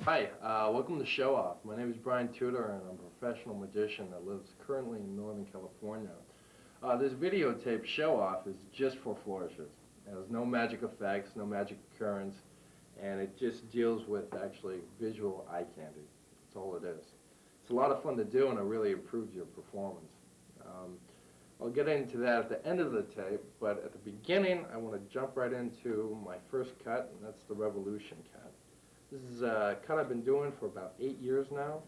Hi, welcome to Show Off. My name is Brian Tudor, and I'm a professional magician that lives currently in Northern California. This videotape Show Off is just for flourishes. It has no magic effects, no magic occurrence, and it just deals with actually visual eye candy. That's all it is. It's a lot of fun to do, and it really improves your performance. Um, I'll get into that at the end of the tape, but at the beginning, I want to jump right into my first cut, and that's the Revolution cut. This is a cut I've been doing for about 8 years now,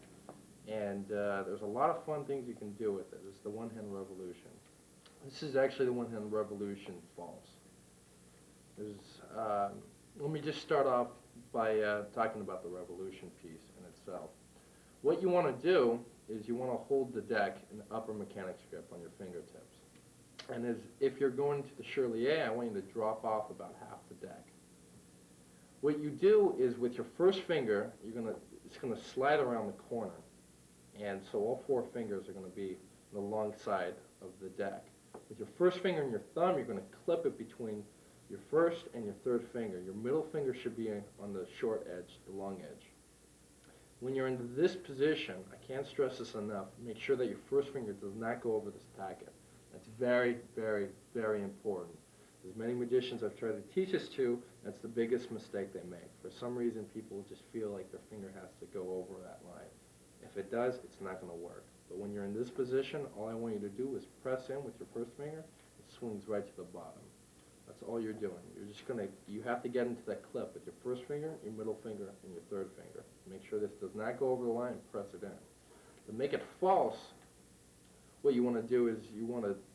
and there's a lot of fun things you can do with it. It's the one-hand revolution. This is actually the one-hand revolution false. There's, let me just start off by talking about the revolution piece in itself. What you want to do is you want to hold the deck in the upper mechanics grip on your fingertips. And if you're going to the Shirley-A, I want you to drop off about half the deck. What you do is with your first finger, it's gonna slide around the corner, and so all four fingers are gonna be on the long side of the deck. With your first finger and your thumb, you're gonna clip it between your first and your third finger. Your middle finger should be on the short edge, the long edge. When you're in this position, I can't stress this enough, make sure that your first finger does not go over this packet. That's very, very, very important. As many magicians I've tried to teach this to, that's the biggest mistake they make. For some reason, people just feel like their finger has to go over that line. If it does, it's not going to work. But when you're in this position, all I want you to do is press in with your first finger. It swings right to the bottom. That's all you're doing. You have to get into that clip with your first finger, your middle finger, and your third finger. Make sure this does not go over the line, press it in. To make it false, what you want to do is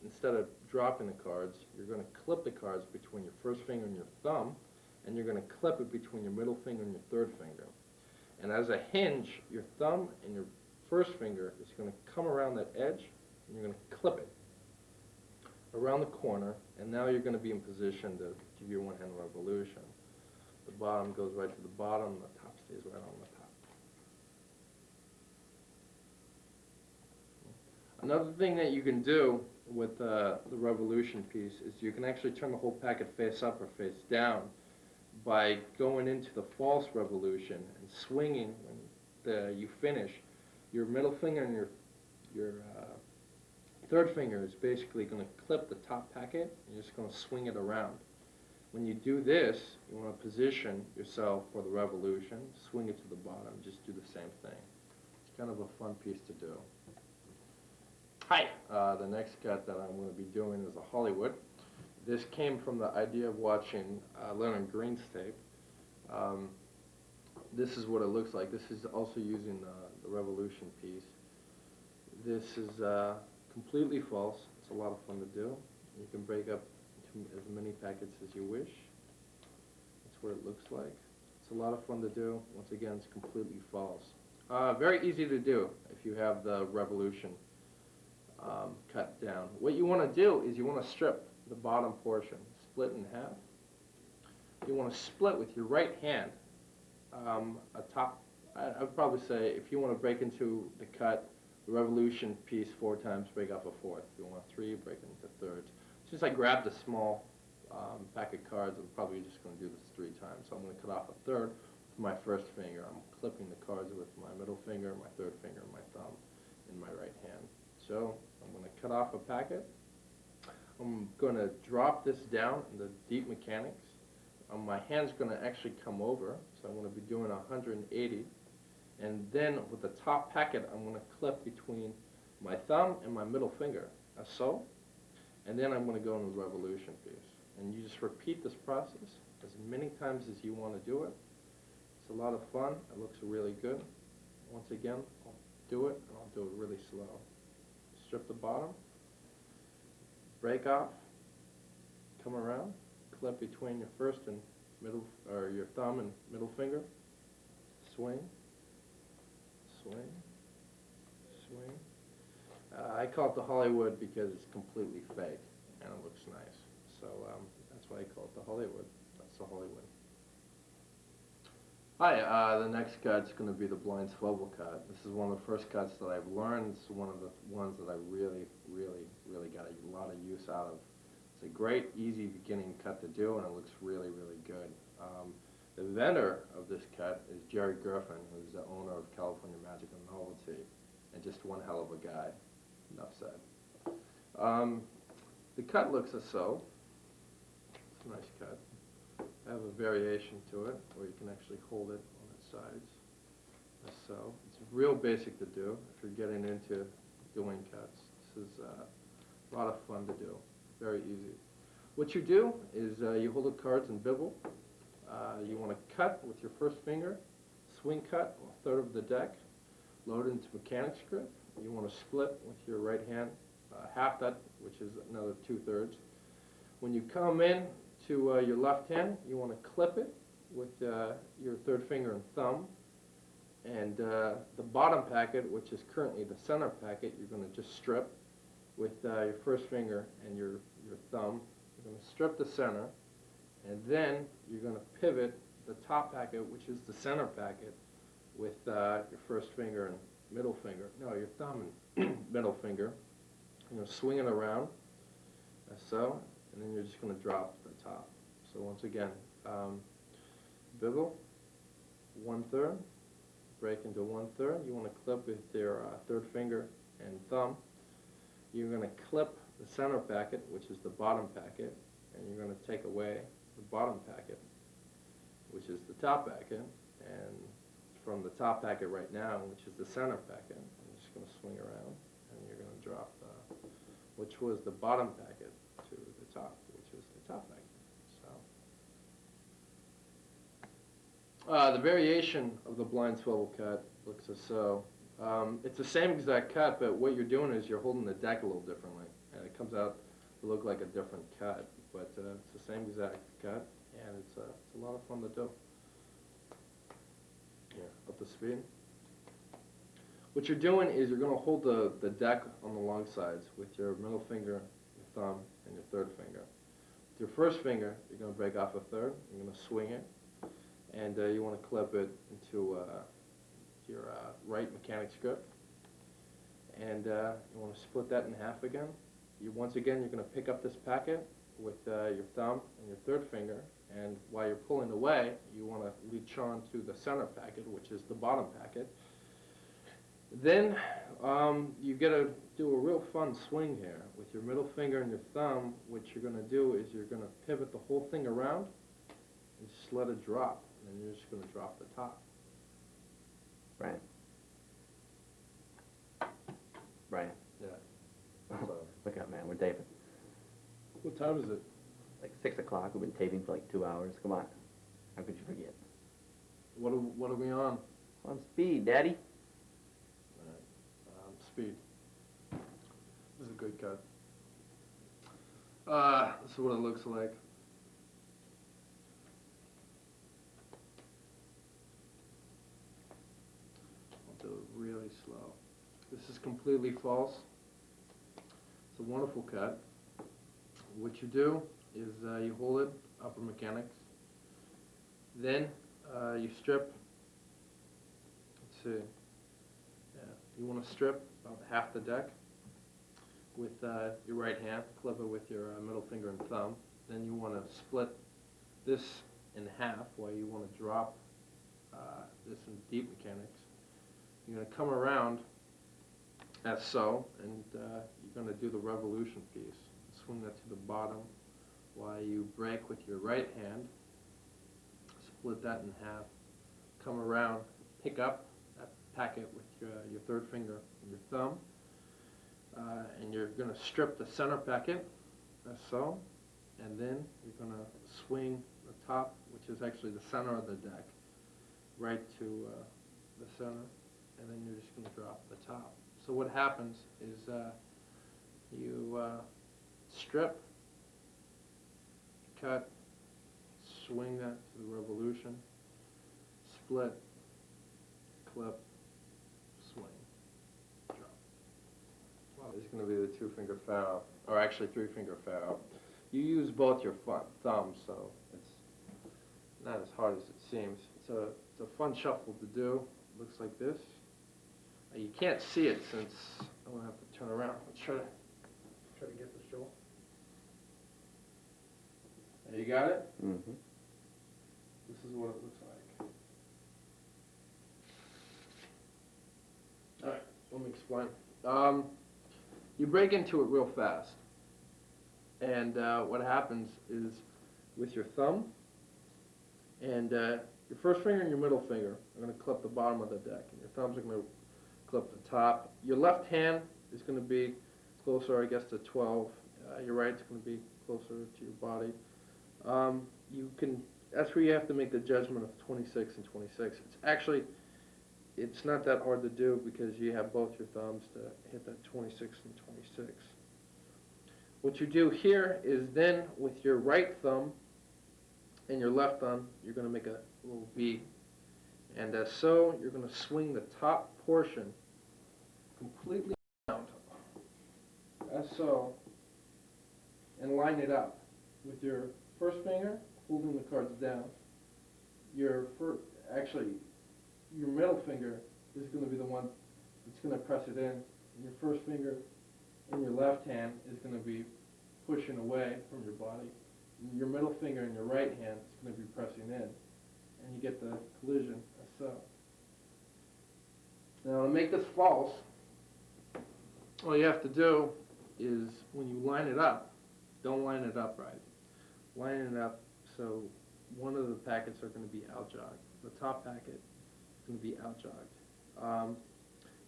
instead of dropping the cards, you're going to clip the cards between your first finger and your thumb, and you're going to clip it between your middle finger and your third finger. And as a hinge, your thumb and your first finger is going to come around that edge, and you're going to clip it around the corner, and now you're going to be in position to give your one-hand revolution. The bottom goes right to the bottom, the top stays right on the top. Another thing that you can do with the revolution piece is you can actually turn the whole packet face up or face down by going into the false revolution and swinging when you finish. Your middle finger and your third finger is basically going to clip the top packet, and you're just going to swing it around. When you do this, you want to position yourself for the revolution, swing it to the bottom, just do the same thing. It's kind of a fun piece to do. Hi. The next cut that I'm going to be doing is a Hollywood. This came from the idea of watching Leonard Green's tape. This is what it looks like. This is also using the revolution piece. This is completely false. It's a lot of fun to do. You can break up into as many packets as you wish. That's what it looks like. It's a lot of fun to do. Once again, it's completely false. Very easy to do if you have the revolution cut down. What you want to do is you want to strip the bottom portion, split in half. You want to split with your right hand I'd probably say if you want to break into the cut, the revolution piece 4 times, break off a fourth. If you want 3, break it into thirds. Since I grabbed a small pack of cards, I'm probably just going to do this 3 times. So I'm going to cut off a third with my first finger. I'm clipping the cards with my middle finger, my third finger, and my thumb in my right hand. So I'm going to cut off a packet. I'm going to drop this down in the deep mechanics. My hand's going to actually come over, so I'm going to be doing 180. And then with the top packet, I'm going to clip between my thumb and my middle finger, as so. And then I'm going to go into the revolution piece. And you just repeat this process as many times as you want to do it. It's a lot of fun. It looks really good. Once again, I'll do it, and I'll do it really slow. Strip the bottom, break off, come around, clip between your first and middle, or your thumb and middle finger, swing, swing, swing. I call it the Hollywood because it's completely fake and it looks nice. So that's why I call it the Hollywood. That's the Hollywood. Hi, the next cut's going to be the blind swivel cut. This is one of the first cuts that I've learned. It's one of the ones that I really got a lot of use out of. It's a great, easy beginning cut to do, and it looks really good. The inventor of this cut is Jerry Griffin, who's the owner of California Magic and Novelty, and just one hell of a guy. Enough said. The cut looks as so. It's a nice cut. I have a variation to it where you can actually hold it on its sides, as so. It's real basic to do if you're getting into doing cuts. This is a lot of fun to do. Very easy. What you do is you hold the cards in bevel. You want to cut with your first finger, swing cut a third of the deck, load into mechanics grip. You want to split with your right hand half that, which is another 2/3. When you come in to your left hand, you want to clip it with your third finger and thumb. And the bottom packet, which is currently the center packet, you're going to just strip with your first finger and your thumb. You're going to strip the center, and then you're going to pivot the top packet, which is the center packet, with your first finger and middle finger. No, your thumb and middle finger. You're going to swing it around, as so, and then you're just going to drop the top. So once again, bevel, 1/3, break into 1/3. You want to clip with your third finger and thumb. You're going to clip the center packet, which is the bottom packet, and you're going to take away the bottom packet, which is the top packet, and from the top packet right now, which is the center packet, I'm just going to swing around, and you're going to drop which was the bottom packet to the top, which is the top packet. So the variation of the blind swivel cut looks as so. It's the same exact cut, but what you're doing is you're holding the deck a little differently, and it comes out to look like a different cut. But it's the same exact cut, and it's a lot of fun to do. Here, up to speed. What you're doing is you're going to hold the deck on the long sides with your middle finger, your thumb, and your third finger. With your first finger, you're going to break off a third. You're going to swing it, and you want to clip it into your right mechanics grip. And you want to split that in half again. Once again, you're going to pick up this packet with your thumb and your third finger, and while you're pulling away, you want to reach on to the center packet, which is the bottom packet. Then you get to do a real fun swing here with your middle finger and your thumb. What you're going to do is you're going to pivot the whole thing around and just let it drop, and then you're just going to drop the top. Brian. Brian. Yeah. Look out, man. We're taping. What time is it? Like 6 o'clock. We've been taping for like 2 hours. Come on. How could you forget? What are we on? On speed, Daddy. Speed. This is a good cut. This is what it looks like. I'll do it really slow. This is completely false. It's a wonderful cut. What you do is you hold it, upper mechanics. Then you strip. Let's see. Yeah, you want to strip about half the deck with your right hand, clip it with your middle finger and thumb. Then you want to split this in half while you want to drop this in deep mechanics. You're going to come around as so, and you're going to do the revolution piece. Swing that to the bottom while you break with your right hand, split that in half, come around, pick up that packet with your third finger and your thumb, and you're going to strip the center packet, as so, and then you're going to swing the top, which is actually the center of the deck, right to the center, and then you're just going to drop the top. So what happens is you strip, cut, swing that to the revolution, split, clip, swing, drop. Well, it's going to be the 2-finger foul, or actually 3-finger foul. You use both your thumbs, so it's not as hard as it seems. It's a fun shuffle to do. It looks like this. You can't see it since I'm going to have to turn around. Let's try to get the show. You got it? Mm-hmm. This is what it looks me explain. You break into it real fast, and what happens is with your thumb and your first finger and your middle finger are going to clip the bottom of the deck, and your thumbs are going to clip the top. Your left hand is going to be closer, I guess, to 12. Your right's going to be closer to your body. That's where you have to make the judgment of 26 and 26. It's not that hard to do because you have both your thumbs to hit that 26 and 26. What you do here is then with your right thumb and your left thumb, you're going to make a little V. And as so, you're going to swing the top portion completely around, as so, and line it up with your first finger holding the cards down. Your middle finger is going to be the one that's going to press it in, and your first finger in your left hand is going to be pushing away from your body. And your middle finger in your right hand is going to be pressing in, and you get the collision as so. Now to make this false, all you have to do is when you line it up, don't line it up right. Line it up so one of the packets are going to be outjogged. The top packet is going to be outjogged.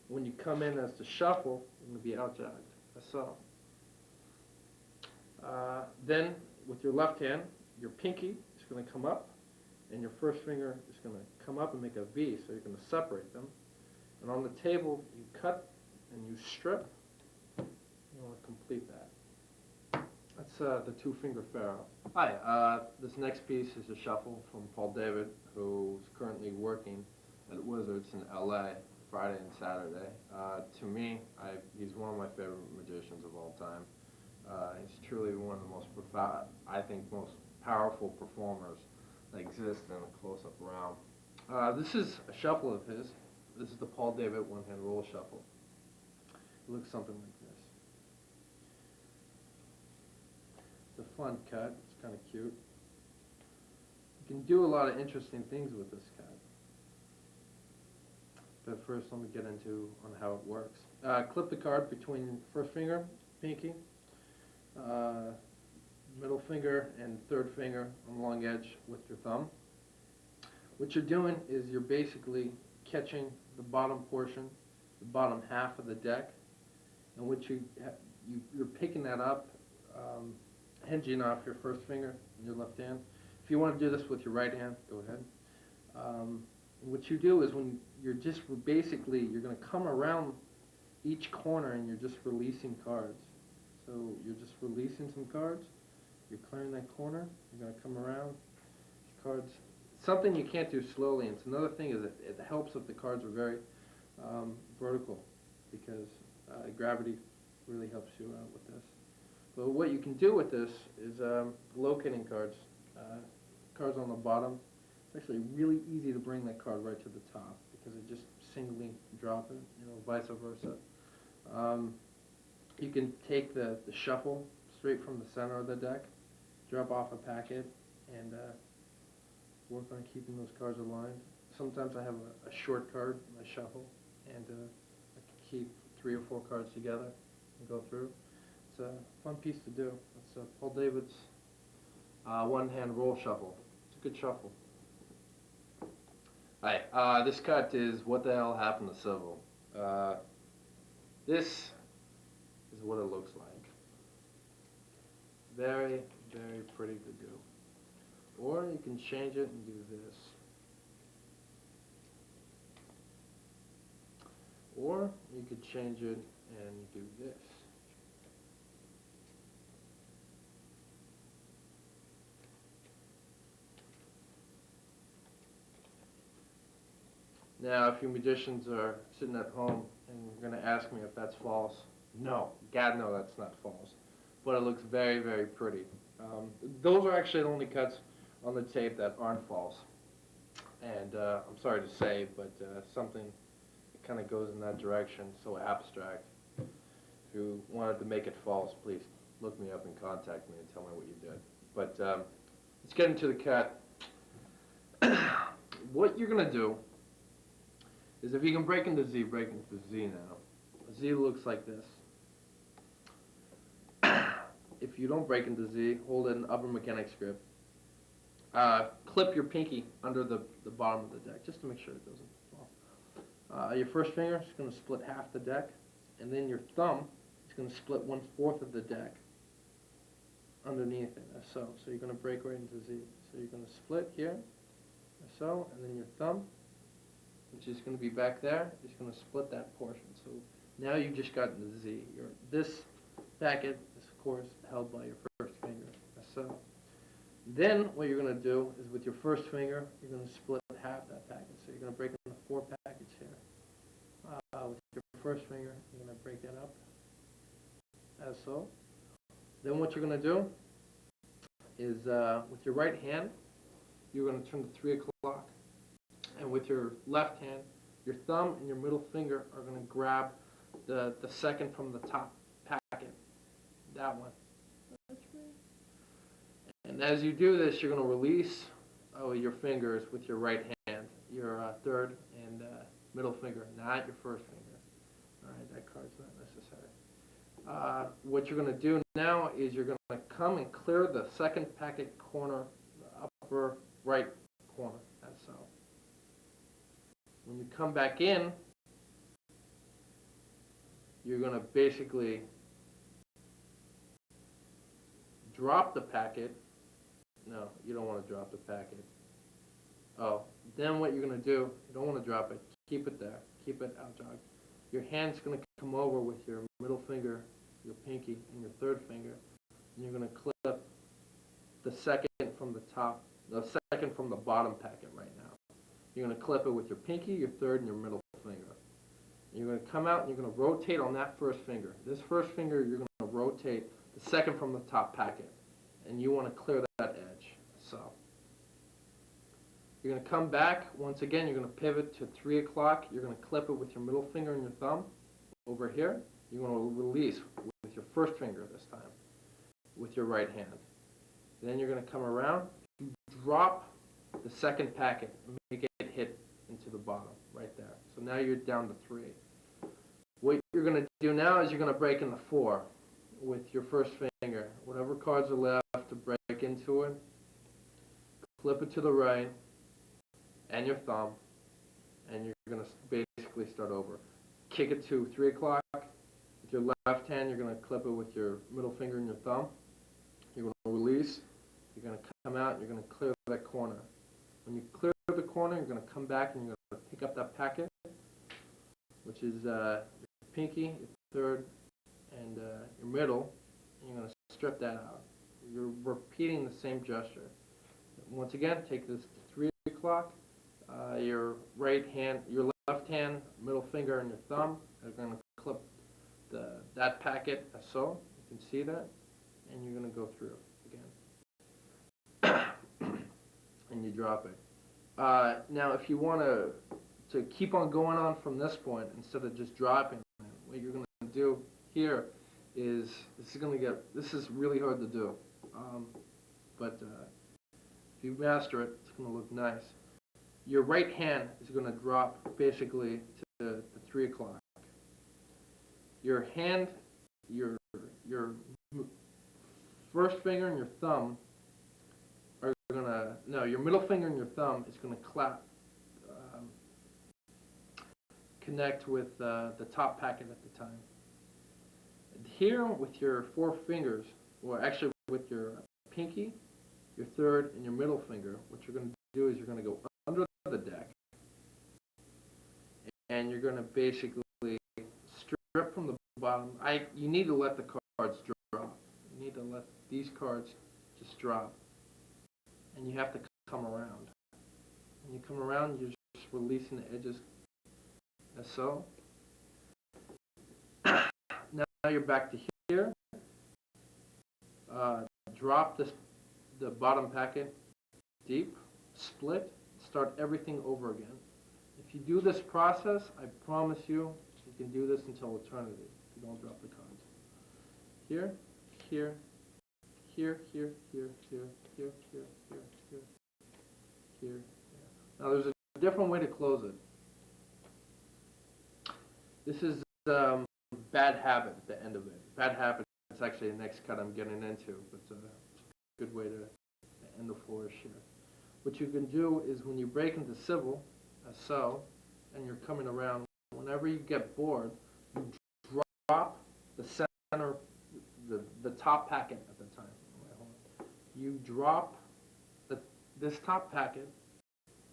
When you come in as to shuffle, you're going to be outjogged, as so. Then, with your left hand, your pinky is going to come up, and your first finger is going to come up and make a V, so you're going to separate them. And on the table, you cut and you strip. You want to complete that. That's the two-finger pharaoh. Hi, this next piece is a shuffle from Paul David, who's currently working at Wizards in LA Friday and Saturday. To me, he's one of my favorite magicians of all time. He's truly one of the most profound, I think, most powerful performers that exist in the close-up realm. This is a shuffle of his. This is the Paul David one-hand roll shuffle. It looks something like this. It's a fun cut. It's kind of cute. You can do a lot of interesting things with this cut. But first, let me get into on how it works. Clip the card between first finger, pinky, middle finger, and third finger on the long edge with your thumb. What you're doing is you're basically catching the bottom portion, the bottom half of the deck, and what you're picking that up, hinging off your first finger in your left hand. If you want to do this with your right hand, go ahead. What you do is when you're just basically, you're going to come around each corner and you're just releasing cards. So you're just releasing some cards, you're clearing that corner, you're going to come around cards. Something you can't do slowly, and it's another thing is it helps if the cards are very vertical, because gravity really helps you out with this. But what you can do with this is locating cards. Cards on the bottom. It's actually really easy to bring that card right to the top because it just singly drop it, vice versa. You can take the shuffle straight from the center of the deck, drop off a packet, and work on keeping those cards aligned. Sometimes I have a short card in my shuffle, and I can keep 3 or 4 cards together and go through. It's a fun piece to do. It's Paul David's one-hand roll shuffle. It's a good shuffle. Hi, this cut is What the Hell Happened to Civil. This is what it looks like. Very, very pretty to do. Or you can change it and do this. Or you could change it and do this. Now, if you magicians are sitting at home and you're going to ask me if that's false, no, God, no, that's not false. But it looks very, very pretty. Those are actually the only cuts on the tape that aren't false. And I'm sorry to say, but something that kind of goes in that direction, so abstract. If you wanted to make it false, please look me up and contact me and tell me what you did. But let's get into the cut. What you're going to do is if you can break into Z, break into Z now. A Z looks like this. If you don't break into Z, hold it in upper mechanics grip. Clip your pinky under the bottom of the deck just to make sure it doesn't fall. Your first finger is going to split half the deck, and then your thumb is going to split 1/4 of the deck underneath it, as so. So you're going to break right into Z. So you're going to split here, as so, and then your thumb, which is going to be back there, is going to split that portion. So now you've just gotten the Z. This packet is, of course, held by your first finger, as so. Then what you're going to do is with your first finger, you're going to split half that packet. So you're going to break into 4 packets here. With your first finger, you're going to break that up, as so. Then what you're going to do is with your right hand, you're going to turn to 3 o'clock. And with your left hand, your thumb and your middle finger are going to grab the second from the top packet. That one. And as you do this, you're going to release your fingers with your right hand, your third and middle finger, not your first finger. All right, that card's not necessary. What you're going to do now is you're going to come and clear the second packet corner, the upper right corner, as so. When you come back in, you're going to basically drop the packet. No, you don't want to drop the packet. Oh, then what you're going to do, you don't want to drop it. Keep it there. Keep it out, jog. Your hand's going to come over with your middle finger, your pinky, and your third finger, and you're going to clip the second from the top, the second from the bottom packet right now. You're going to clip it with your pinky, your third, and your middle finger. And you're going to come out and you're going to rotate on that first finger. This first finger, you're going to rotate the second from the top packet, and you want to clear that edge. So you're going to come back. Once again, you're going to pivot to 3 o'clock. You're going to clip it with your middle finger and your thumb over here. You're going to release with your first finger this time with your right hand. Then you're going to come around. You drop the second packet and make it hit into the bottom right there. So now you're down to 3. What you're going to do now is you're going to break into 4 with your first finger. Whatever cards are left to break into it, flip it to the right and your thumb, and you're going to basically start over. Kick it to 3 o'clock. With your left hand, you're going to clip it with your middle finger and your thumb. You're going to release. You're going to come out and you're going to clear that corner. When you clear the corner, you're going to come back and you're going to pick up that packet, which is your pinky, your third, and your middle, and you're going to strip that out. You're repeating the same gesture. Once again, take this to 3 o'clock. Your right hand, your left hand, middle finger, and your thumb are going to clip that packet as so. You can see that, and you're going to go through again. And you drop it. Now, if you want to keep on going on from this point instead of just dropping it, what you're going to do here is this is really hard to do, but if you master it, it's going to look nice. Your right hand is going to drop basically to 3 o'clock. Your hand, your first finger and your thumb are going to, no, your middle finger and your thumb is going to connect with the top packet at the time. Here with your 4 fingers, or actually with your pinky, your third, and your middle finger, what you're going to do is you're going to go under the deck, and you're going to basically strip from the bottom. You need to let the cards drop. You need to let these cards just drop, and you have to come around. When you come around, you're just releasing the edges, as so. Now you're back to here. Drop the bottom packet deep, split, start everything over again. If you do this process, I promise you, you can do this until eternity if you don't drop the cards. Here, here, here, here, here, here, here, here, here, here, here. Now there's a different way to close it. This is bad habit at the end of it. Bad habit is actually the next cut I'm getting into, but it's a good way to end the flourish here. What you can do is when you break into civil, as so, and you're coming around, whenever you get bored, you drop the center, the top packet at the time. You drop this top packet,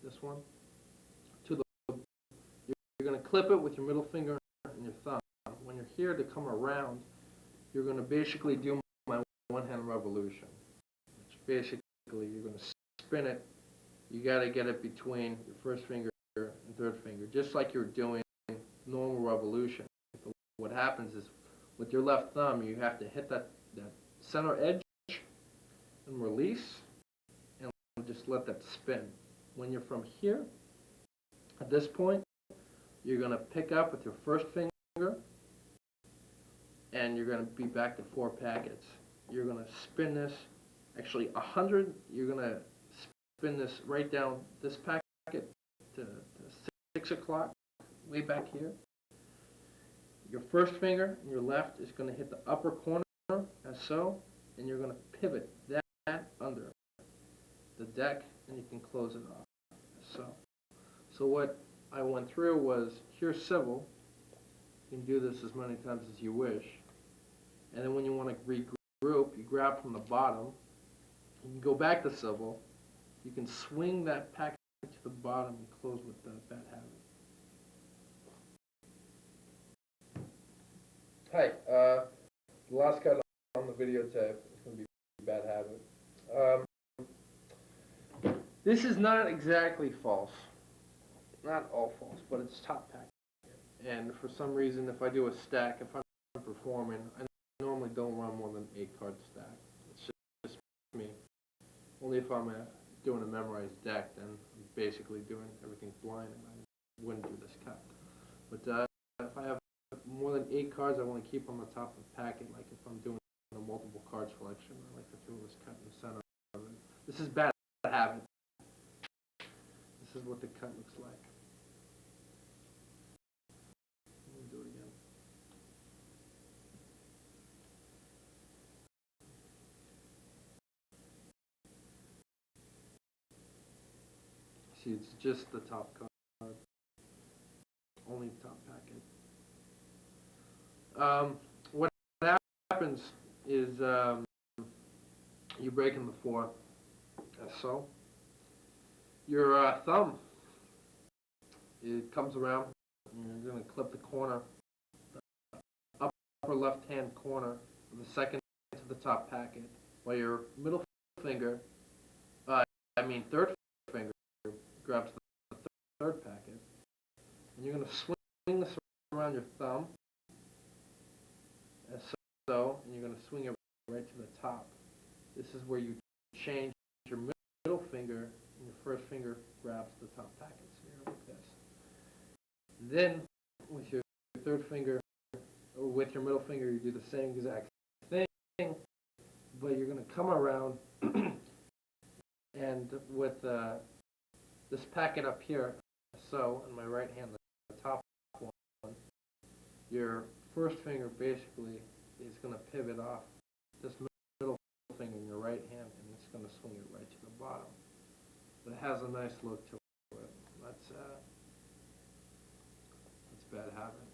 this one, to the, you're going to clip it with your middle finger and your thumb. When you're here to come around, you're going to basically do my one-hand revolution, which basically you're going to spin it. You got to get it between your first finger and third finger, just like you're doing normal revolution. But what happens is, with your left thumb, you have to hit that center edge and release, and just let that spin. When you're from here, at this point, you're going to pick up with your first finger, and you're going to be back to 4 packets. You're going to spin this, actually 100, you're going to spin this right down this packet to 6 o'clock, way back here. Your first finger and your left is going to hit the upper corner, as so, and you're going to pivot that under the deck, and you can close it off, as so. So what I went through was, here's civil. You can do this as many times as you wish. And then when you want to regroup, you grab from the bottom. You can go back to civil. You can swing that packet to the bottom and close with the bad habit. Hi, the last cut on the videotape is going to be bad habit. This is not exactly false. Not all false, but it's top packet. And for some reason, if I do a stack, if I'm performing, I normally don't run more than 8 card stack. It's just me. Only if I'm doing a memorized deck, then I'm basically doing everything blind, and I wouldn't do this cut. But if I have more than 8 cards, I want to keep on the top of the packet. Like if I'm doing a multiple card selection, I like to throw this cut in the center of it. This is bad habit. This is what the cut looks like. Let me do it again. See, it's just the top card. Only the top packet. What happens is you break in the 4, as so. Your thumb, it comes around, and you're going to clip the corner, the upper left-hand corner of the second to the top packet, while your middle finger, third finger, grabs the third packet, and you're going to swing this around your thumb, as so, and you're going to swing it right to the top. This is where you change your middle finger, and your first finger grabs the top packets here like this. Then, with your third finger, or with your middle finger, you do the same exact thing, but you're going to come around, and with this packet up here, so, in my right hand, the top one, your first finger basically is going to pivot off this middle finger in your right hand, and it's going to swing it right to the bottom. But it has a nice look to it. That's bad habit.